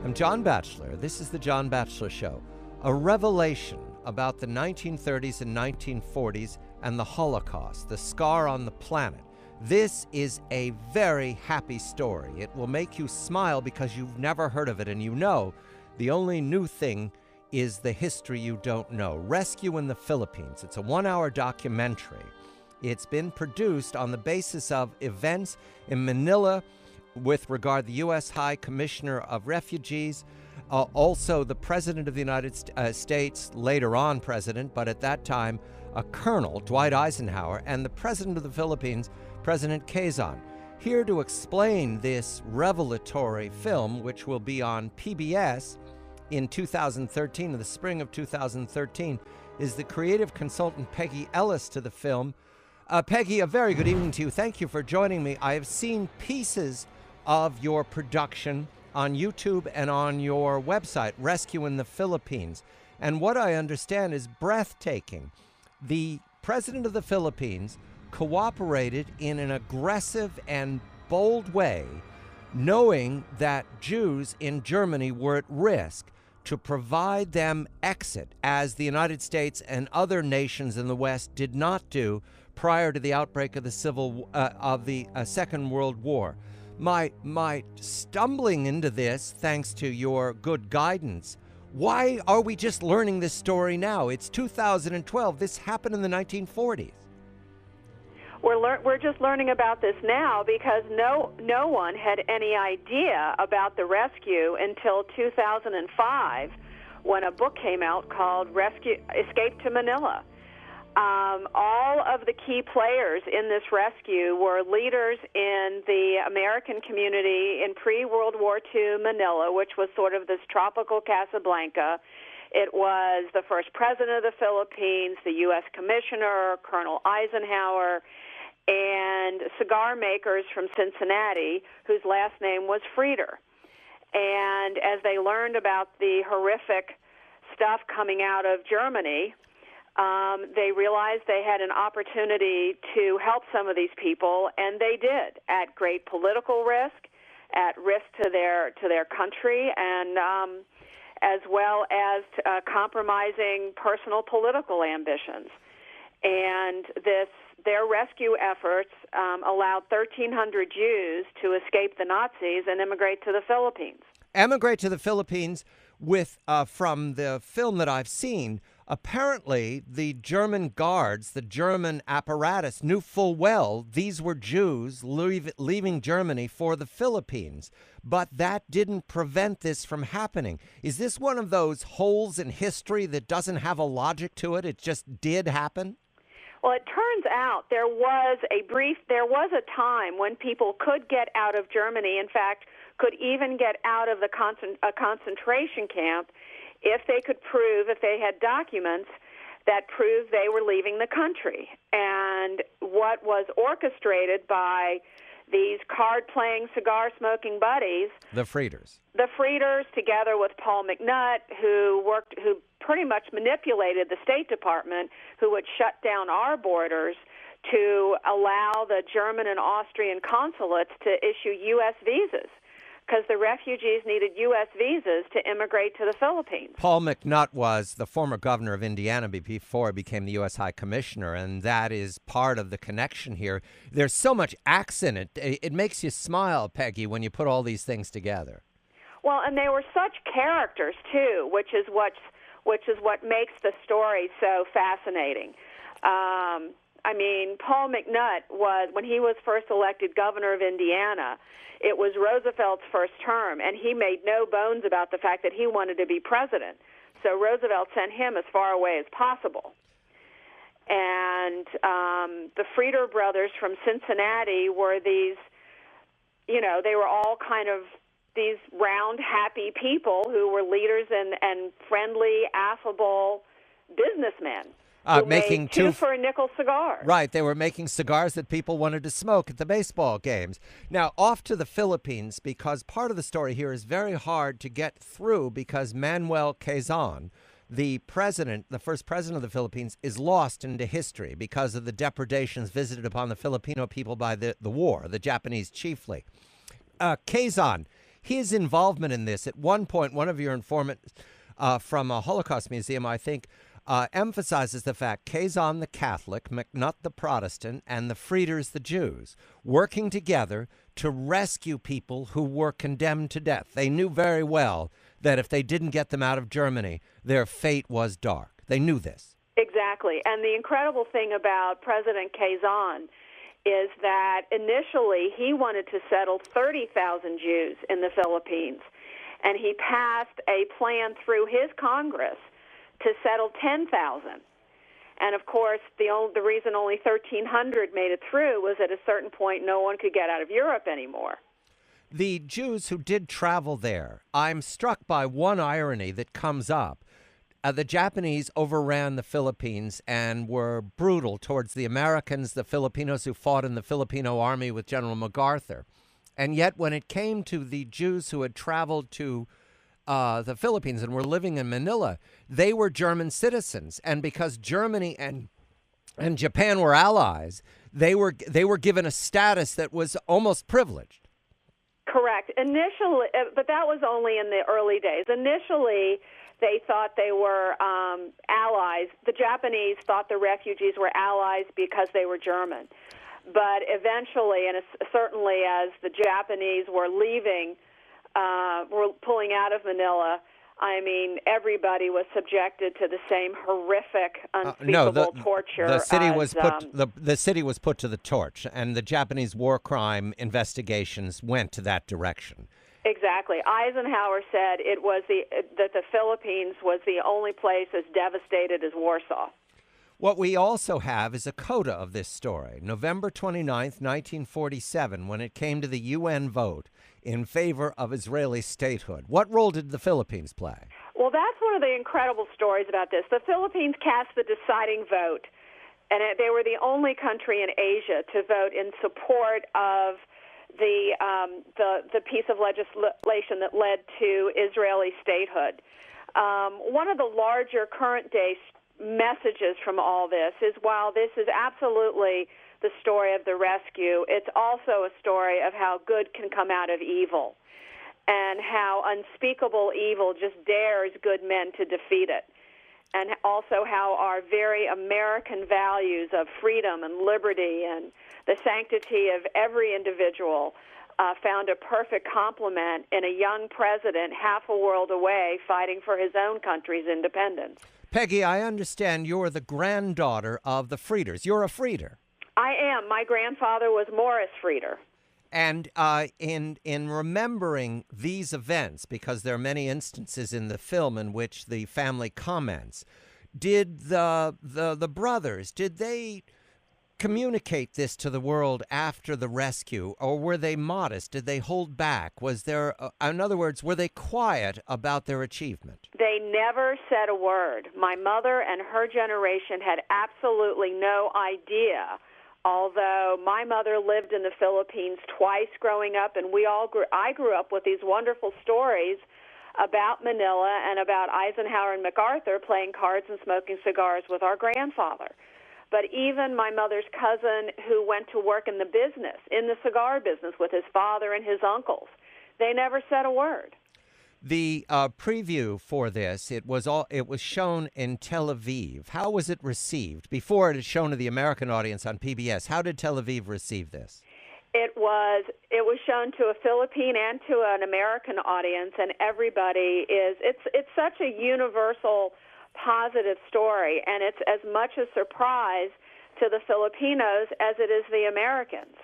I'm John Batchelor. This is the John Batchelor Show, a revelation about the 1930s and 1940s and the Holocaust, the scar on the planet. This is a very happy story. It will make you smile because you've never heard of it, and you know the only new thing is the history you don't know. Rescue in the Philippines. It's a 1-hour documentary. It's been produced on the basis of events in Manila with regard to the U.S. High Commissioner of Refugees, also the President of the United States, later on President, but at that time a Colonel, Dwight Eisenhower, and the President of the Philippines, President Quezon. Here to explain this revelatory film, which will be on PBS in 2013, in the spring of 2013, is the creative consultant Peggy Ellis to the film. Peggy, a very good evening to you. Thank you for joining me. I have seen pieces of your production on YouTube and on your website, Rescue in the Philippines. And what I understand is breathtaking. The president of the Philippines cooperated in an aggressive and bold way, knowing that Jews in Germany were at risk, to provide them exit, as the United States and other nations in the West did not do prior to the outbreak of the Second World War. My stumbling into this, thanks to your good guidance, why are we just learning this story now? It's 2012. This happened in the 1940s. We're just learning about this now because no one had any idea about the rescue until 2005, when a book came out called Escape to Manila. All of the key players in this rescue were leaders in the American community in pre-World War II Manila, which was sort of this tropical Casablanca. It was the first president of the Philippines, the U.S. Commissioner, Colonel Eisenhower, and cigar makers from Cincinnati, whose last name was Frieder. And as they learned about the horrific stuff coming out of Germany, they realized they had an opportunity to help some of these people, and they did, at great political risk, at risk to their country, and as well as compromising personal political ambitions. And their rescue efforts allowed 1,300 Jews to escape the Nazis and immigrate to the Philippines. Emigrate to the Philippines with, from the film that I've seen, apparently the German guards, the German apparatus, knew full well these were Jews leaving Germany for the Philippines. But that didn't prevent this from happening. Is this one of those holes in history that doesn't have a logic to it? It just did happen? Well, it turns out there was a time when people could get out of Germany, in fact, could even get out of a concentration camp if they could prove, if they had documents that proved they were leaving the country. And what was orchestrated by these card-playing, cigar-smoking buddies, the Frieders, together with Paul McNutt, who pretty much manipulated the State Department, who would shut down our borders to allow the German and Austrian consulates to issue U.S. visas, because the refugees needed U.S. visas to immigrate to the Philippines. Paul McNutt was the former governor of Indiana before he became the U.S. High Commissioner, and that is part of the connection here. There's so much acts in it. It makes you smile, Peggy, when you put all these things together. Well, and they were such characters, too, which is what makes the story so fascinating. Paul McNutt when he was first elected governor of Indiana, it was Roosevelt's first term, and he made no bones about the fact that he wanted to be president. So Roosevelt sent him as far away as possible. And the Frieder brothers from Cincinnati were these, they were all kind of these round, happy people who were leaders and friendly, affable businessmen. Making two for a nickel cigar. Right, they were making cigars that people wanted to smoke at the baseball games. Now, off to the Philippines, because part of the story here is very hard to get through, because Manuel Quezon, the first president of the Philippines, is lost into history because of the depredations visited upon the Filipino people by the war, the Japanese chiefly. Quezon, his involvement in this. At one point, one of your informants from a Holocaust museum, I think, emphasizes the fact Kazan the Catholic, McNutt the Protestant, and the Frieders the Jews working together to rescue people who were condemned to death. They knew very well that if they didn't get them out of Germany, their fate was dark. They knew this. Exactly. And the incredible thing about President Kazan is that initially he wanted to settle 30,000 Jews in the Philippines, and he passed a plan through his Congress to settle 10,000. And of course, the reason only 1,300 made it through was at a certain point no one could get out of Europe anymore. The Jews who did travel there, I'm struck by one irony that comes up. The Japanese overran the Philippines and were brutal towards the Americans, the Filipinos who fought in the Filipino army with General MacArthur. And yet when it came to the Jews who had traveled to the Philippines and were living in Manila, they were German citizens. And because Germany and Japan were allies, they were given a status that was almost privileged. Correct. Initially, but that was only in the early days. Initially, they thought they were allies. The Japanese thought the refugees were allies because they were German. But eventually, and certainly as the Japanese were leaving, were pulling out of Manila, I mean, everybody was subjected to the same horrific, unspeakable torture. The city was the city was put to the torch, and the Japanese war crime investigations went to that direction. Exactly. Eisenhower said that the Philippines was the only place as devastated as Warsaw. What we also have is a coda of this story. November 29th, 1947, when it came to the UN vote in favor of Israeli statehood. What role did the Philippines play? Well, that's one of the incredible stories about this. The Philippines cast the deciding vote, and they were the only country in Asia to vote in support of the piece of legislation that led to Israeli statehood. One of the larger current-day messages from all this is, while this is absolutely the story of the rescue, it's also a story of how good can come out of evil and how unspeakable evil just dares good men to defeat it, and also how our very American values of freedom and liberty and the sanctity of every individual found a perfect complement in a young president half a world away fighting for his own country's independence. Peggy, I understand you're the granddaughter of the Frieders. You're a Frieder. I am. My grandfather was Morris Frieder. And in remembering these events, because there are many instances in the film in which the family comments, did the brothers, did they communicate this to the world after the rescue, or were they modest? Did they hold back? Was there, in other words, were they quiet about their achievement? They never said a word. My mother and her generation had absolutely no idea, although my mother lived in the Philippines twice growing up, and I grew up with these wonderful stories about Manila and about Eisenhower and MacArthur playing cards and smoking cigars with our grandfather. But even my mother's cousin, who went to work in the cigar business with his father and his uncles, they never said a word. The preview for this, it was shown in Tel Aviv. How was it received? Before it is shown to the American audience on PBS, how did Tel Aviv receive this? It was shown to a Philippine and to an American audience, and everybody it's such a universal positive story, and it's as much a surprise to the Filipinos as it is the Americans.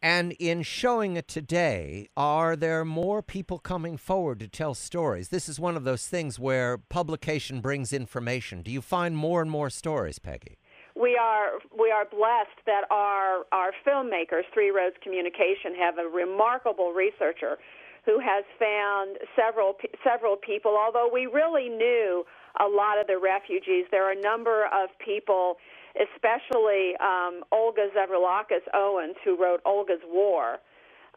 And in showing it today, are there more people coming forward to tell stories? This is one of those things where publication brings information. Do you find more and more stories, Peggy? We are blessed that our filmmakers, Three Roads Communication, have a remarkable researcher who has found several people. Although we really knew a lot of the refugees, there are a number of people, especially Olga Zevralakis Owens, who wrote Olga's War,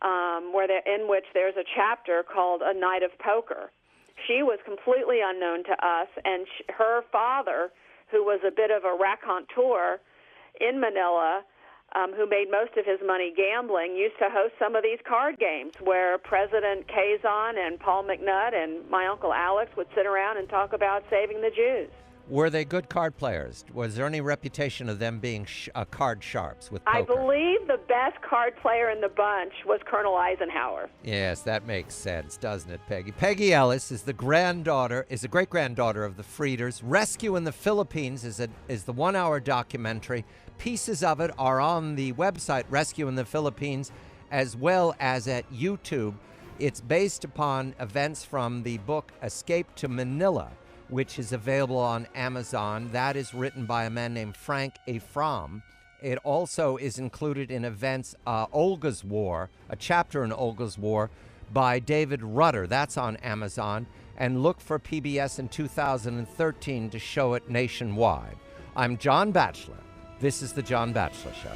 in which there's a chapter called A Night of Poker. She was completely unknown to us, and her father, who was a bit of a raconteur in Manila, who made most of his money gambling, used to host some of these card games where President Kazan and Paul McNutt and my Uncle Alex would sit around and talk about saving the Jews. Were they good card players? Was there any reputation of them being card sharps with poker? I believe the best card player in the bunch was Colonel Eisenhower. Yes, that makes sense, doesn't it, Peggy? Peggy Ellis is the great-granddaughter of the Frieders. Rescue in the Philippines is the one-hour documentary. Pieces of it are on the website Rescue in the Philippines as well as at YouTube. It's based upon events from the book Escape to Manila, which is available on Amazon. That is written by a man named Frank Afram. It also is included in events Olga's War, a chapter in Olga's War by David Rudder. That's on Amazon. And look for PBS in 2013 to show it nationwide. I'm John Batchelor. This is The John Batchelor Show.